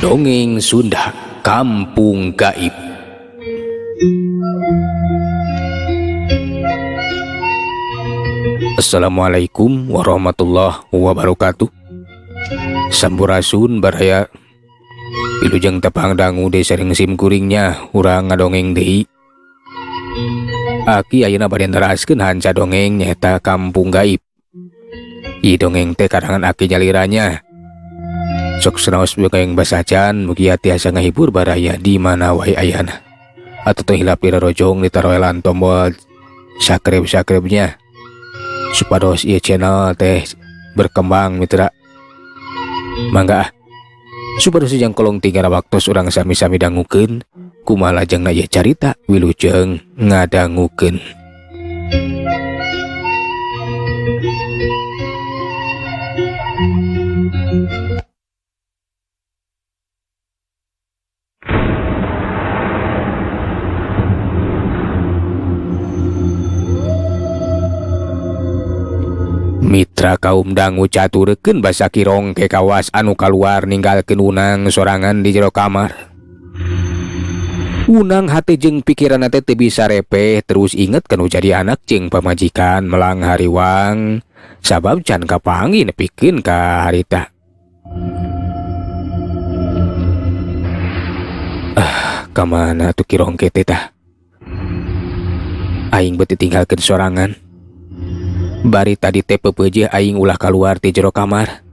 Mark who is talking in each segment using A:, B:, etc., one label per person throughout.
A: Dongeng Sunda Kampung Gaib. Assalamualaikum warahmatullahi wabarakatuh. Sampurasun baraya Wilujeng tepang dangu desa sim kuringnya urang ngadongeng deui. Aki ayeuna bade neraskeun hanca dongeng nyata Kampung Gaib. I dongeng teh karangan aki nyaliranya. Sok senaos yang basacan mugi hati asa ngahibur baraya di mana wae ayana. Atau teh hilap rojong ditaroelan tombol subscribe-nya. Supados ieu channel teh berkembang mitra. Mangga supados jang kolong tinggal waktos urang sami-sami dangukeun kumaha lajengna ieu carita wilujeng ngadangukeun. Mitra kaum dangu caturkeun basa kirong ke kawas anu kaluar ninggalkeun Unang sorangan di jero kamar. Unang hate jeung pikiran teh teu bisa repeh terus inget kanu jadi anak jeung pamajikan melang hariwang sabab can kapangi nepikeun ka harita. Kamana tuh kirong ke teh tah? Aing beuti tinggalkeun sorangan. Bari tadi teh pepeujeuh aing ulah kaluar ti jero kamar.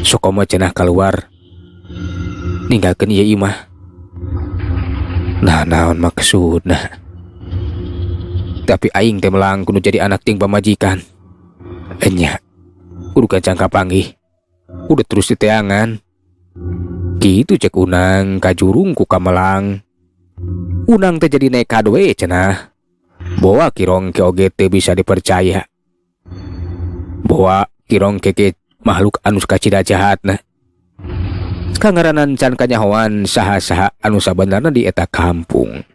A: Sokomo cenah kaluar ninggalkeun ieu imah. Nah naon maksudna? Tapi aing teh melang kudu jadi anak ting pamajikan. Enya kudu gancang kapanggih. Udah terus diteangan. Kitu cek Unang kajurung ku kamelang. Unang teh jadi nekat we cenah. Bahwa kirong ke oge teu bisa dipercaya. Bahwa kirong ke makhluk anu kacida jahatna. Kangaranan can kanyahoan saha-saha anu sabenerna di eta kampung.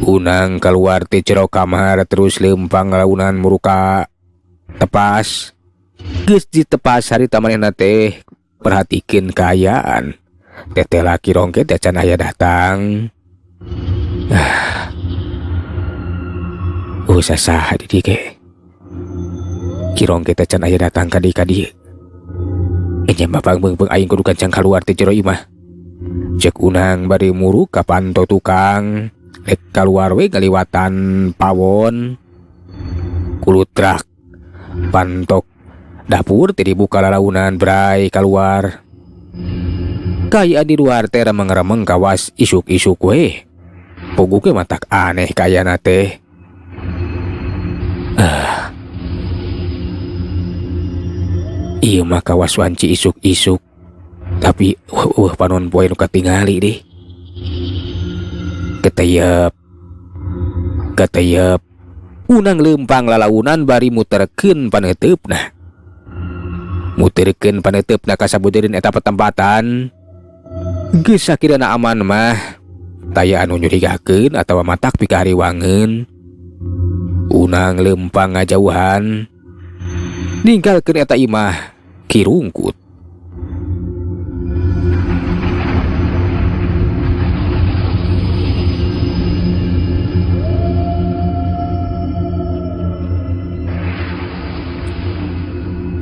A: Unang keluar ti jero kamar terus lempang launan muruka tepas. Geus ditepas harita manehna teh perhatikan keayaan. Teteh laki rongke teh can aya datang. Saha di dieu ge. Kirong teh can aya datang ka dieu. Enya babang beung aing kudu gancang kaluar teh jero imah. Cek Unang bari muruk ka panto tukang. Rek kaluar we ngaliwatan pawon. Kulutrak pantok dapur teh dibuka lalaunan bray keluar. Kaya di luar teh remeng-remeng kawas isuk-isuk we. Pugu ke matak aneh kaya nate. Iya mah kawas wanci isuk-isuk. Tapi panon poe nu katingali deh. Keteyep. Unang lempang lalaunan bari muterkeun paneteupna. Muterkeun paneteupna ka sabudeureuh eta petempatan. Geus sakirana aman mah taya anu nyurigakeun atawa matak pikahariwangeun. Unang lempang ngajauhan ninggalkeun eta imah kirungkut.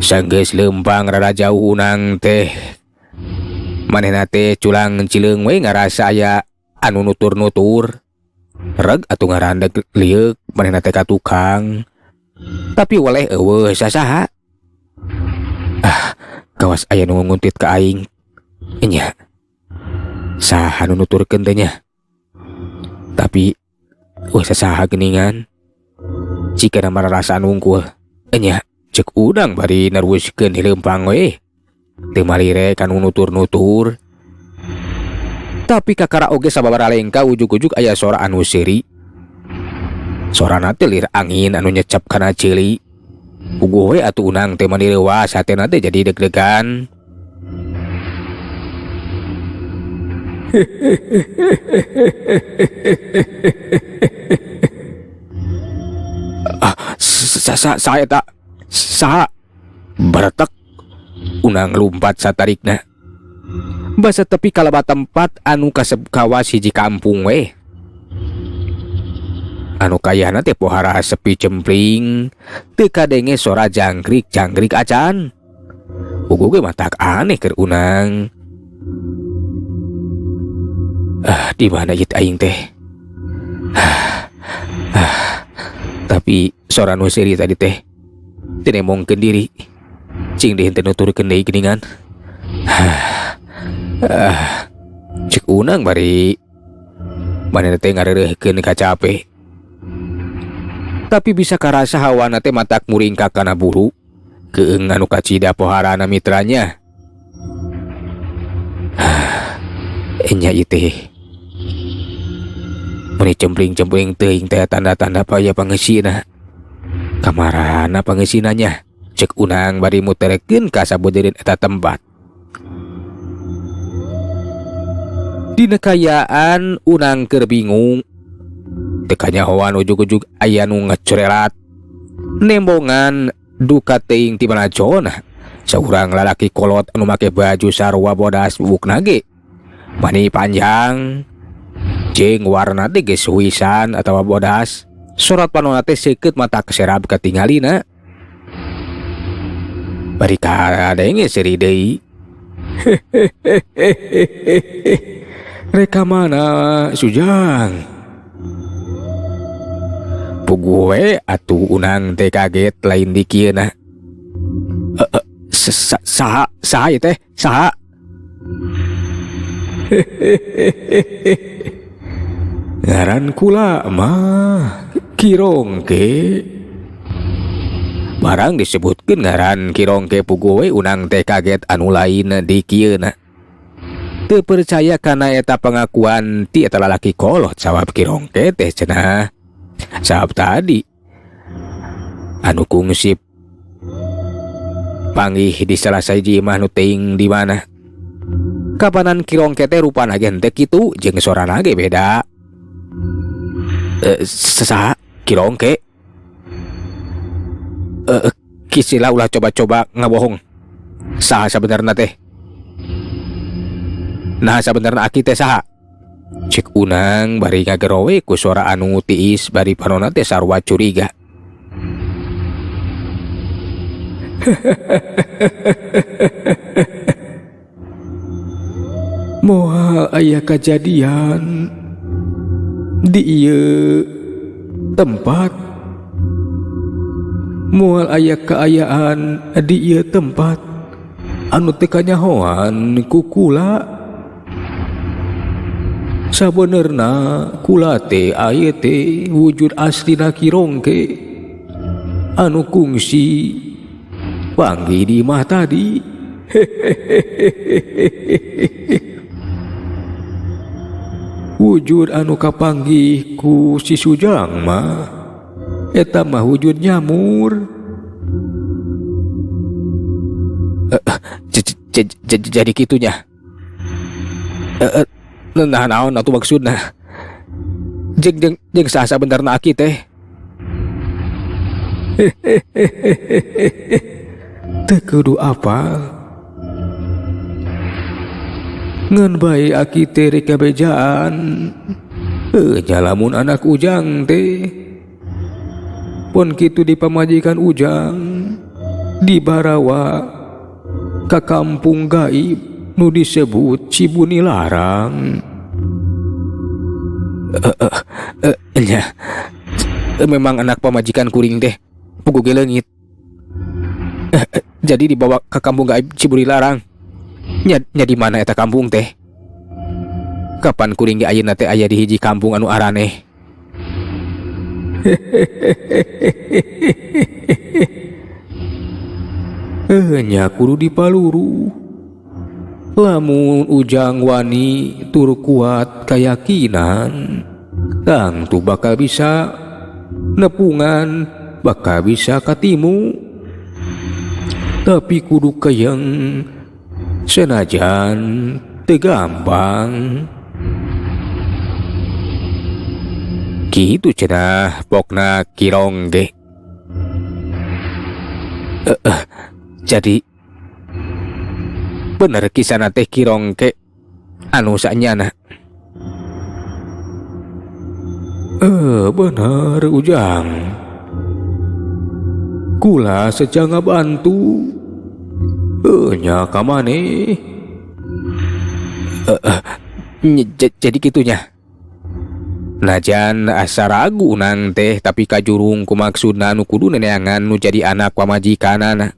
A: Sanggeus lempang rada jauh Unang teh manehna teh culang cileung we ngarasa aya anu nutur-nutur. Reg atuh ngarandeg liuk manehna teh ka tukang. Tapi waleh eueuh sasaha. Kawas aya nu nguntit ka aing. Enya. Saha nu nuturkeun teh nya? Tapi sasaha geuningan. Jika nama rasa nungkul. Enya. Cek Unang bari neruskeun hilempang we. Teu malire kanu nutur-nutur. Tapi kakara oge sababaraha lengka ujug-ujug aya sora anu seuri. Sorana teh lir angin anu nyecep kana ceuli. Puguh we atuh Unang teh mani leuwas hatena teh jadi deg-degan. Saya tak sa beretek unang lumpat satarikna. Basa tepi kalebet tempat anu kasep kawas hiji kampung we. Anu kayana teh pohara sepi cempling, teu kadenge sora jangkrik acan. Ugu ge matak aneh keur unang. Di mana ieu aing teh? Tapi sora nu seri tadi teh teu nemongkeun diri. Cing deui teu nuturkeun deui geuningan. Cek unang bari manehna teh ngareureuhkeun kacape. Tapi bisa karasa hawana teh matak muringkak kana buru keung anu kacida poharana mitranya. Enya ieu teh meni cempling-cempling teuing teh tanda-tanda paya pangeusina. Kamarana pangeusina cek unang bari muterekeun ka sabeudeureuh eta tempat. Dina kayaan unang keur bingung. Teu kanyahoan ujug-ujug aya nu ngecerelat. Nembongan duka teuing ti manajona. Saurang lalaki kolot anu make baju sarua bodas bubukna ge mani panjang. Jeung warna teh geus suwisan atawa bodas. Sorat panonna teh seukeut mata keserab katingalina. Bari kadenge seri deui. Reka mana Sujang? Pugue atuh unang teh kaget lain di kieuna. Saha ieu teh? Saha? Ngaran kula mah Kirongke. Barang disebutkeun ngaran Kirongke pugue unang teh kaget anu lain di kieuna. Teu percaya kana eta pengakuan ti eta lalaki kolot sawab Kirongke teh cenah. Sahab tadi anu kungsip panggih di salah sahiji imah nu teuing di mana. Kapanan Kirongke teh rupana ge teu kitu jeung sorana ge beda. Saha Kirongke? Kisila ulah coba-coba ngabohong. Saha sabenerna teh? Nah sabenerna aki teh saha? Cek unang bari ngagerowe ku suara anu tiis bari panonna teh sarua curiga. Moal aya kajadian di ieu tempat. Moal aya kaayaan di ieu tempat anu teu kanyahoan ku kula. Sabenerna kula teh aya teh wujud aslina Kirongke anu kungsi panggih di imah tadi. Wujud anu kapanggih ku si Sujang mah eta mah wujud nyamur. Jadi kitunya. Nah naon atuh maksudna? Jeung saha sabenerna aki teh? Teu kudu apa? Ngan bae aki teh rek kabejaan. Nya lamun anak Ujang teh pon kitu dipamajikan Ujang dibarawa ka kampung gaib nu disebut Cibuni Larang. Nya memang anak pamajikan kuring teh puguh leungit. Jadi dibawa ke kampung gaib Cibuni Larang. Nya di mana eta kampung teh? Kapan kuring ge ayeuna teh aya di hiji kampung anu araneh? Nya kudu dipaluru. Lamun Ujang wani tur kuat kayakinan, tangtu bakal bisa nepungan, bakal bisa katimu. Tapi kudu kayang senajan teu gampang. Kitu cenah pokna Kirongke. Jadi bener kisana teh Kirongke anu sanyana. Bener Ujang. Kula sejanga bantu. Nya kamane. Jadi gitunya. Najan asa ragu nang teh tapi kajurung ku maksudna nu kudu neneangan nu jadi anak pamajikanana.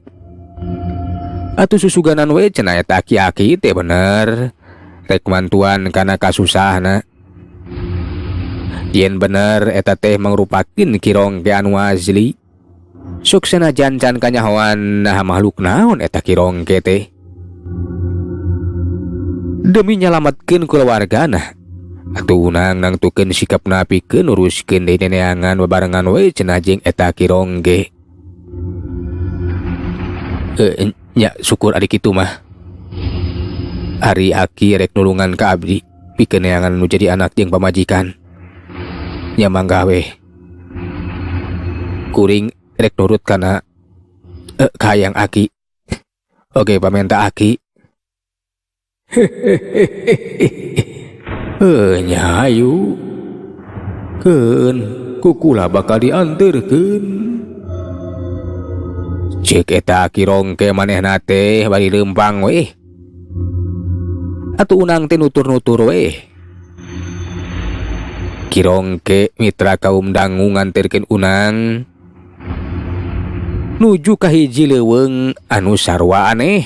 A: Atuh susuganan we cenah eta aki-aki teh bener. Rek mantuan kana kasusahna. Yen bener eta teh mangrupakeun Kirongke anu asli. Sok sanajan can kanyahoan nah makhluk naon eta Kirongke teh. Demi nyalametkeun keluargana. Atuh unang nangtukeun sikapna pikeun uruskeun deui neneangan bebarengan we cenah jeung eta Kirongke. Nya syukur ari kitu mah. Ari aki rek nulungan ka abdi pikeun neangan nu jadi anak jeung pamajikan. Nya mangga we. Kuring rek nurut kana kayang aki. Oke pamenta aki. Nya ayu. Keun kukula bakal dianterkeun. Cek eta Kirongke manehna teh bari leumpang we. Atuh unang teh nutur-nutur we. Kirongke mitra kaum dangu nganterkeun unang nuju ka hiji leuweung anu sarua aneh.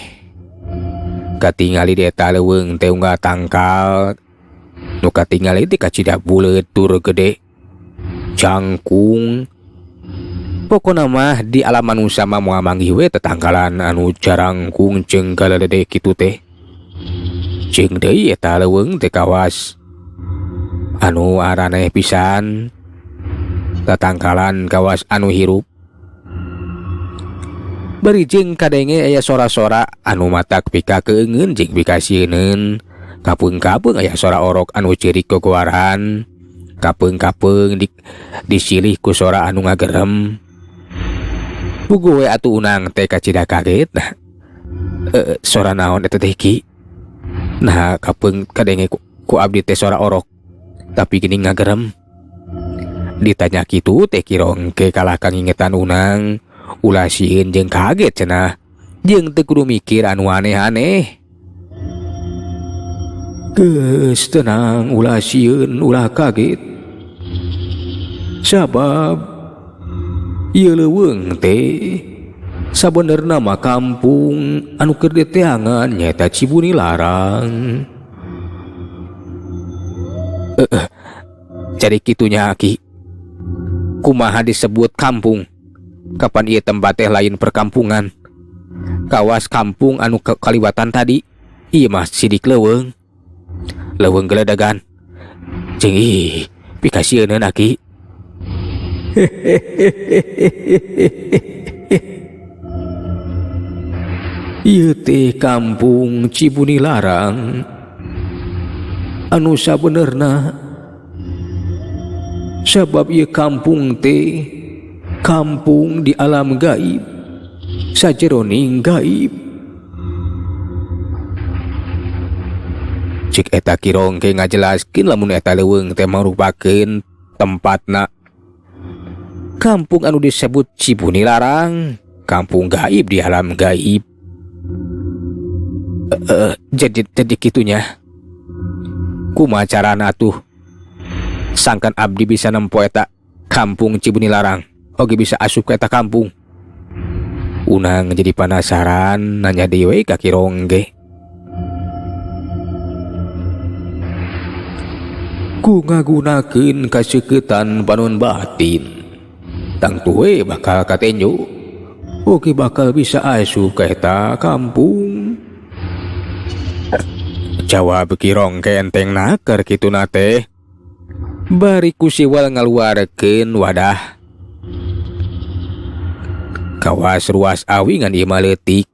A: Katingali di eta leuweung teh unggal tangkal. Nu katingali teh kacidak buleut tur gede. Cangkung. Pokona mah di alam manusia mah moal manggih we tetangkalan anu jarangkung jeung galedede kitu teh. Jeung deui eta leuweung teh kawas anu araneh pisan. Tatangkalan kawas anu hirup. Bari jeung kadenge aya sora-sora anu matak pika keungeun jeung pika sieuneun. Kapeung-kapeung aya sora orok anu ceurik gogoaran. Kapeung-kapeung disilih ku sora anu ngagerem. Puguh we atuh unang teh kacidak kaget. Nah, sora naon eta teh ki? Nah, kapeung kadenge ku abdi teh sora orok. Tapi gini ngagerem. Ditanya kitu teh Kirongke kalah kangingetan unang. Ulah sieun jeung kaget cenah. Jeung teu kudu mikir anu aneh-aneh. Geus tenang, ulah sieun, ulah kaget. Sabab ieu leuweung teh sabenerna mah kampung anu keur deteangan nyaeta Cibuni Larang. Jadi kitunya aki. Kumaha disebut kampung? Kapan ieu tempat teh lain perkampungan? Kawas kampung anu kaliwatan tadi ieu mah sidik leuweung. Leuweung geledagan. Jeung pikasieun aki. Ieu teh kampung Cibuni Larang anu sabenerna sabab ieu kampung teh kampung di alam gaib sajeroning gaib. Cik eta Kirongke ngajelaskeun lamun eta leuweung teh mangrupakeun tempatna kampung anu disebut Cibuni Larang, kampung gaib di alam gaib. Jadi kitunya. Kumaha carana atuh sangkan abdi bisa nempo eta kampung Cibuni Larang, oge bisa asup ke eta kampung. Unang jadi penasaran nanya deui ka Kirongke. Ku ngagunakeun kaseuketan panon batin. Tangtu we bakal katenyo. Oke bakal bisa asup ka eta kampung. Jawab Kirongke enteng naker kituna teh. Bari ku siwal ngaluarkeun wadah. Kawas ruas awi ngan ieu mah leutik.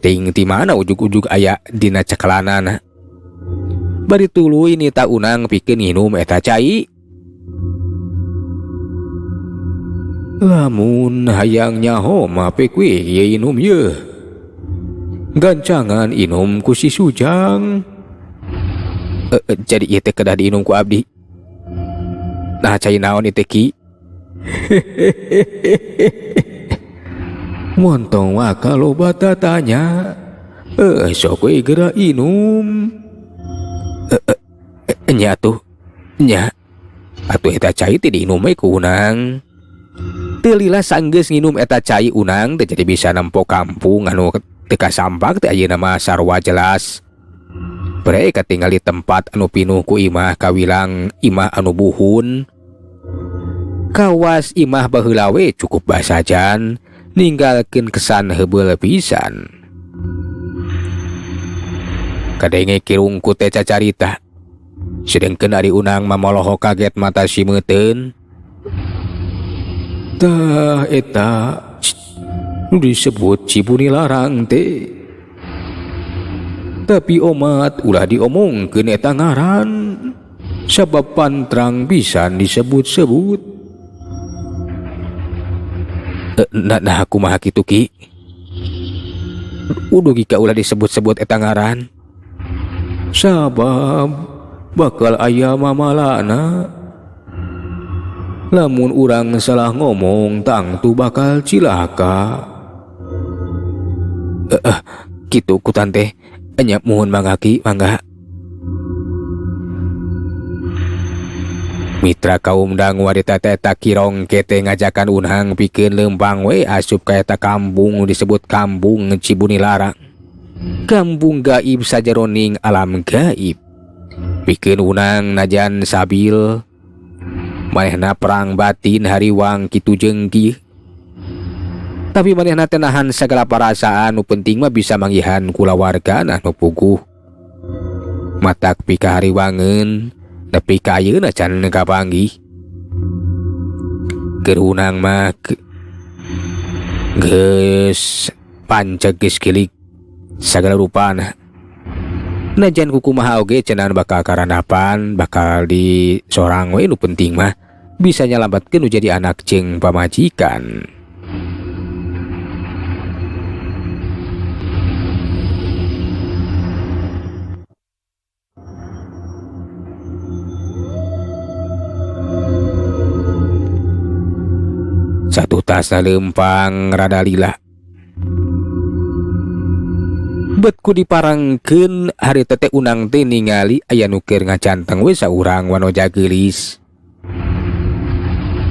A: Ting ti mana ujug-ujug aya dina ceklanana. Bari tuluy nita unang pikeun nginum eta cai. Lamun hayang nyaho mape kue ye inum ye. Gancangan inum ku si Sujang. Jadi ieu teh kedah diinum ku abdi. Nah cai naon ieu teh Ki? Montong wa kalau tanya. Sok we geura inum. Nya tuh. Nya. Atuh eta cai teh diinum we ku Unang. Teu lila sanggeus nginum eta cai Unang teh jadi bisa nempo kampung anu teu kasampak teh ayeuna mah sarua jelas. Bere katinggal di tempat anu pinuh ku imah kawilang imah anu buhun. Kawas imah baheula we cukup basajan ninggalkeun kesan heubeul pisan. Kadenge kirungku teh cacarita. Sedengkeun ari Unang mamoloho kaget mata simeuteun. Tah eta disebut Cibuni Larang teh. Tapi omat ulah diomongkeun eta ngaran. Sabab pantrang pisan disebut-sebut. Nah kumaha kitu Ki? Uduh gika ulah disebut-sebut eta ngaran. Sabab bakal aya mamalana. Lamun urang salah ngomong tangtu bakal cilaka. Kitu ku tante. Nya muhun mangga Ki, mangga. Mitra kaum dangu warita eta kirong kete ngajakan Unang pikeun leumpang we asup ka eta kampung disebut Kampung Cibuni Larang. Kampung gaib sajeroning alam gaib. Pikeun Unang najan sabil manehna perang batin hariwang kitu jeung kieu. Tapi manehna teh nahan sagala parasaan, nu penting mah bisa manggihan kulawargana nu puguh. Matak pika hariwangeun nepi ka ayeuna can kapanggih. Keur Unang mah geus panceg geus kilik sagala rupana. Najan kukumaha oge cenah bakal karanapan, bakal di sorang we, nu penting mah bisa nyalametkeun nu jadi anak jeung pamajikan. Satu tasna leumpang rada lila. Betku diparangkeun hari tete Unang teh ningali aya nu keur ngacanteng we saurang wanoja geulis.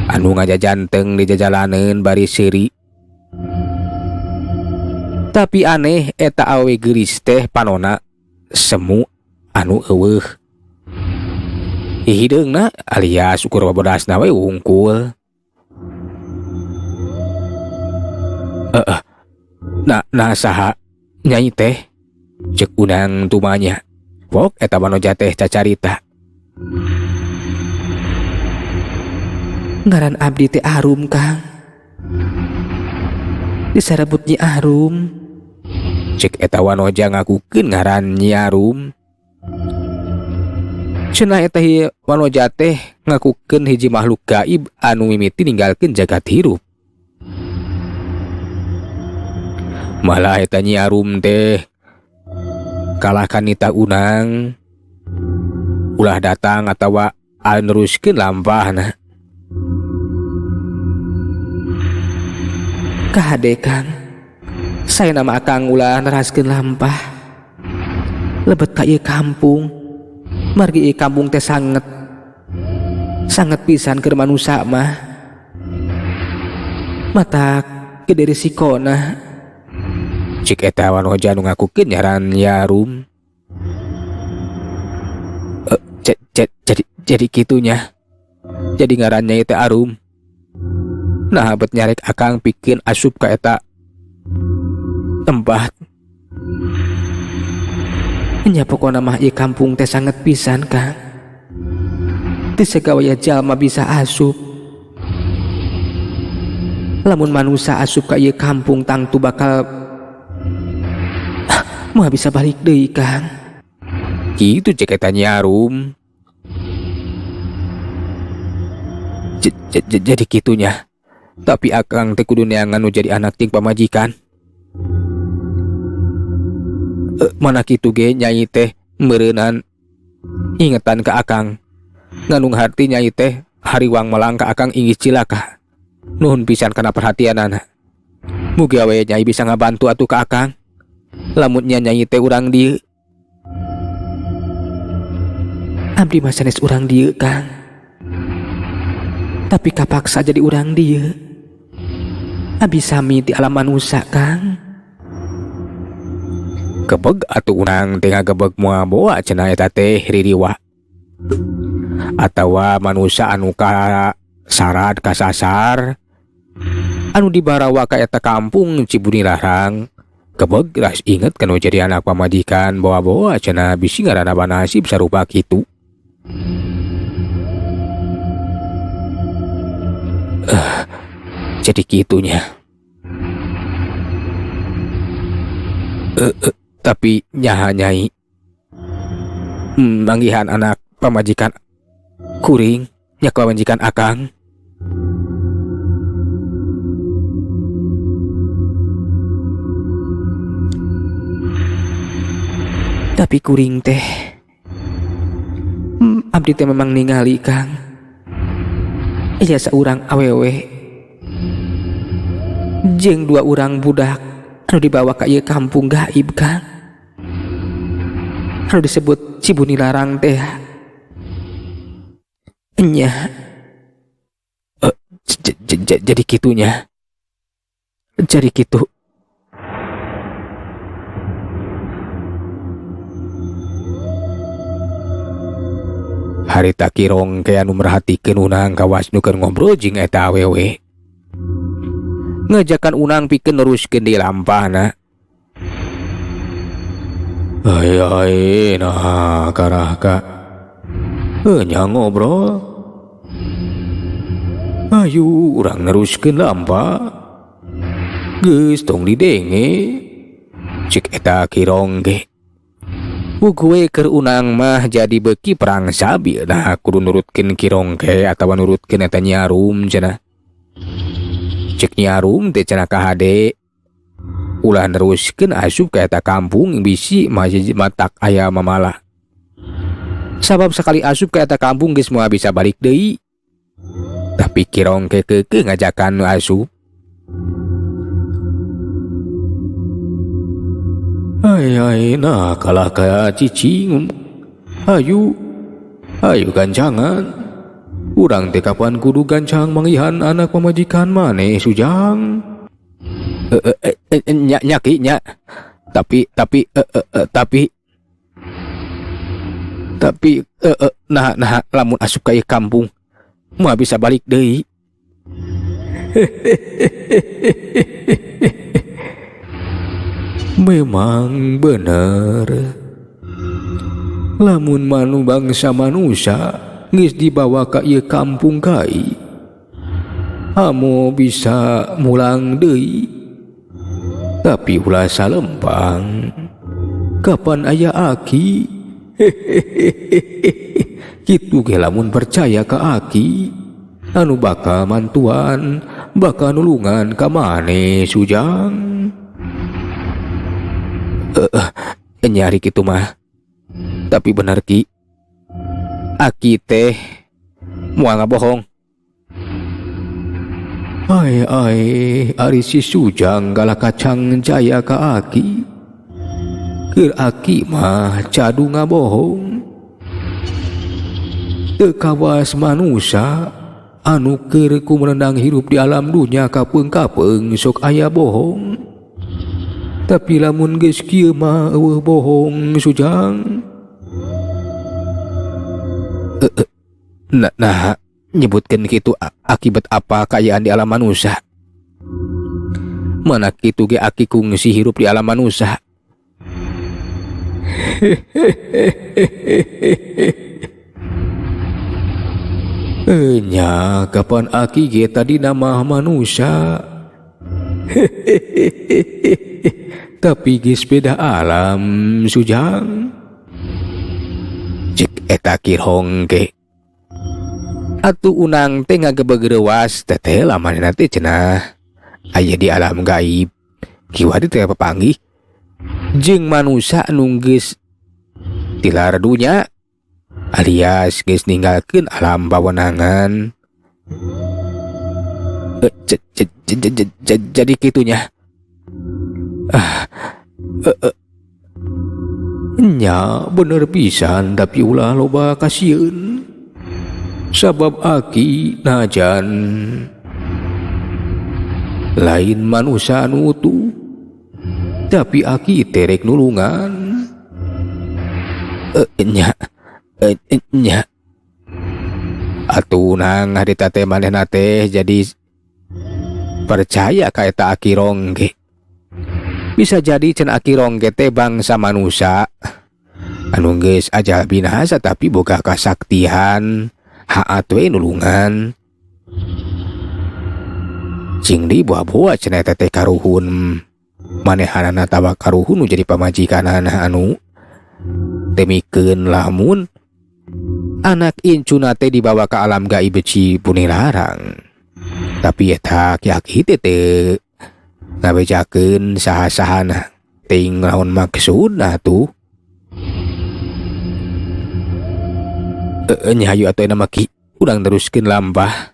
A: Anu ngajajanteng di jajalaneun bari seuri. Tapi aneh eta awe geulis teh panona semu anu eueuh. Hideungna alias ukur babodasna we wungkul. Nah saha nyai teh? Cek Unang tumanya. Pok eta wanoja teh cacarita. Ngaran abdi teh Arum Kang. Disarabut Nyi Arum. Cek eta wanoja ngakukeun ngaran Nyi Arum. Cenah eta wanoja teh ngakukeun hiji makhluk gaib anu mimiti ninggalkeun jagat hirup. Malah eta Nyi Arum teh kalahkan nita Unang ulah datang atawa neruskeun lampahna. Kahade Kang, saya nama akang ulah neraskeun lampah. Lebet ka ieu kampung, margi ieu kampung teh sanget pisan keur manusa mah. Matak gede risikona. Cik eta wanoja nu ngakukeun nyaran Nyi Arum. Jadi kitunya. Jadi ngarannya teh Arum. Nah bet nyarek akang pikeun asup ka eta tempat. Nya pokona mah ieu kampung teh sanget pisan Kang. Teu sagawaya jalma bisa asup. Lamun manusia asup ka ieu kampung tangtu bakal mau bisa balik deui Kang. Kitu cek eta Nyi Arum. Jadi kitunya. Tapi akang teh kudu neangan nu jadi anak ting pamajikan. Mana kitu ge Nyai teh meureunnan ingetan ka akang. Nganung harti Nyai teh hariwang melang ka akang inggih cilaka. Nuhun pisan kana perhatianana. Mugi we Nyai bisa ngabantu atuh ka akang. Lamunnya Nyai teh urang dieu. Abdi mah sanes urang dieu, Kang. Tapi kapaksa jadi urang dieu. Abi sami ti alam manusia, Kang. Kebeg atuh urang teh ngagebeg moal boa cenah eta teh ririwa. Atawa manusia anu kasarat kasasar anu dibarawa ka eta kampung Cibuni Larang. Kebeg ras inget kanu jadi anak pamajikan boa-boa cenah bisi ngaranna nasib sarupa kitu. Jadi gitunya. Tapi nyaha Nyai manggihan anak pamajikan kuring nya pamajikan akang. Tapi kuring teh abdi teh memang ningali, Kang. Iya saurang awewe jeung 2 urang budak anu dibawa ka ieu kampung gaib, Kang. Anu disebut Cibuni Larang teh. Nya jadi kitunya. Jadi kitu. Harita Kirong ke anu merhatikeun Unang kawas nu keur ngobrol jeung eta awewe. Ngajakan Unang pikeun neruskeun di lampahna. Ai nah karahka. Nya ngobrol. Ayo urang neruskeun lampah. Geus tong didenge. Cek eta Kirong ge. Bugue keur Unang mah jadi beki perang sabi. Nah kudu nurutkeun Kirong ke atawa nurutkeun eta Nyarum cenah. Cek Nyarum teh cenah ka hade. Ulah neruskeun asup ka eta kampung bisi masih matak aya mamalah. Sabab sekali asup ka eta kampung geus moal bisa balik deui. Tapi Kirong ke keukeuh ngajakan asup. Ai nah kalah ka cicing. Ayo gancangan. Urang teh kapan kudu gancang manggihan anak pamajikan maneh Sujang. Nyaki nya. Tapi nah lamun asup ka ieu kampung moal bisa balik deui. Memang bener. Lamun manu bangsa manusia geus dibawa ka ieu kampung kai, amo bisa mulang deui. Tapi ulah salempang. Kapan aya aki? Kitu ge lamun percaya ka aki, anu bakal mantuan, bakal nulungan ka maneh Sujang. Nyari kitu mah. Tapi bener Ki, aki teh moal ngabohong. Ai ari si Sujang galak kacang jaya ka aki. Keur aki mah cadu ngabohong. Teu kawas manusia anu keur kumenendang hirup di alam dunya kapeung-kapeung sok aya bohong. Tapi lamun geus kieu mah eueuh bohong Sujang. Nah nyebutkeun kitu akibat apa kaayaan di alam manusia. Mana kitu ge aki kungsi hirup di alam manusia. Nya kapan aki ge tadi nama manusia. Tapi geus beda alam Sujang. Cek eta Kirong ge. atuh unang teh ngagebeg-rewas teteh lamanna teh cenah aya di alam gaib kiwari teh papanggih jeung manusia anu geus tilar dunya alias geus ninggalkeun alam bawenangan. Jadi kitunya. Nya bener pisan tapi ulah loba kasieun. Sabab aki najan lain manusia anu utuh tapi aki terek nulungan. Nya atuh nang harita teh manehna teh jadi percaya ka eta aki rongge. Bisa jadi cenah aki rongge teh bangsa manusia anu geus ajal binasa tapi boga kasaktian haat we nulungan. Cing di buah-buah cenah eta teh karuhun manehanana tawa karuhun nu jadi pamajikanana anu temikeun lamun anak incuna teh dibawa ke alam gaib beci puni larang. Tapi eta aki teh ngabejakeun saha-sahana ting lawan maksudna tuh. Nya hayu atuh nama ki urang teruskeun lampah.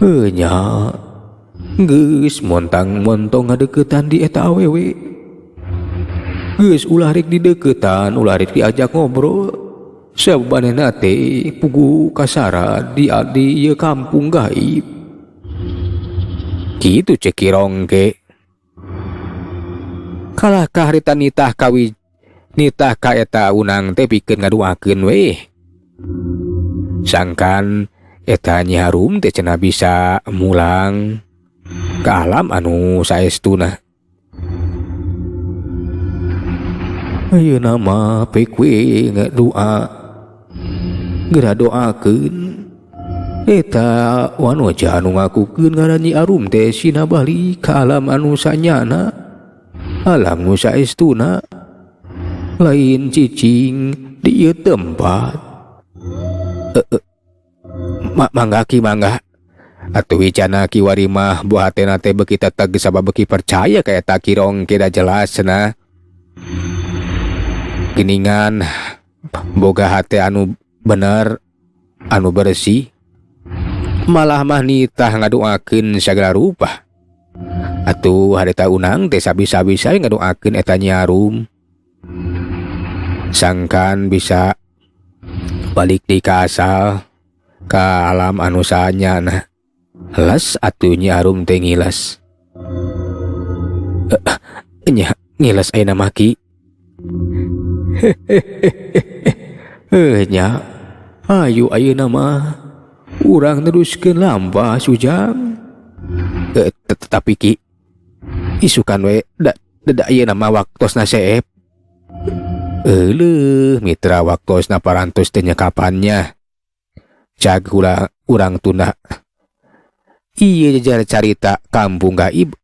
A: Nya geus montang-montong ngadeukeutan di eta awewe. Geus ulah rek dideuketan, ulah rek diajak ngobrol. Sabanena teh pugu kasara di ieu kampung gaib. Kitu cek rongge. Kalah harita nitah ka eta unang teh pikeun ngaduakeun we. Sangkan eta nyarum teh cenah bisa mulang ka alam anu saestuna. Ayeuna mah pek we ngadoa geura doakeun eta wanoja anu ngakukeun ngaran Nyi Arum teh sina bali ka alam anu sanyana, alam nu saestuna lain cicing di ieu tempat. Mangga atuh wicana kiwari mah buah hatena teh beuki teteg sabab beuki percaya ka eta kirong keda jelasna. Geningan boga hate anu bener anu bersih malah mah nitah ngadoakeun sagala rupa. Atuh harita unang teh sabisa-bisa ngadoakeun eta Nyi Arum sangkan bisa balik di kasal ka alam anu sanyana. Helas atuh Nyi Arum teh ngiles. Nya ngiles ayeuna mah ki. Nya ayo ayeuna mah urang teruskeun lampah sujang. Tetapi ki isukan we da ayeuna mah waktosna seep. Euleuh mitra waktosna parantos teh nya kapannya. Cag urang tunda ieu jajar carita kampung gaib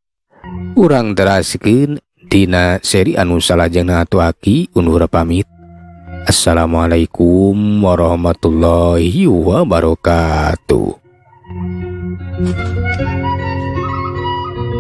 A: urang teraskeun dina seri anu salajengna atuaki undur pamit. Assalamualaikum warahmatullahi wabarakatuh.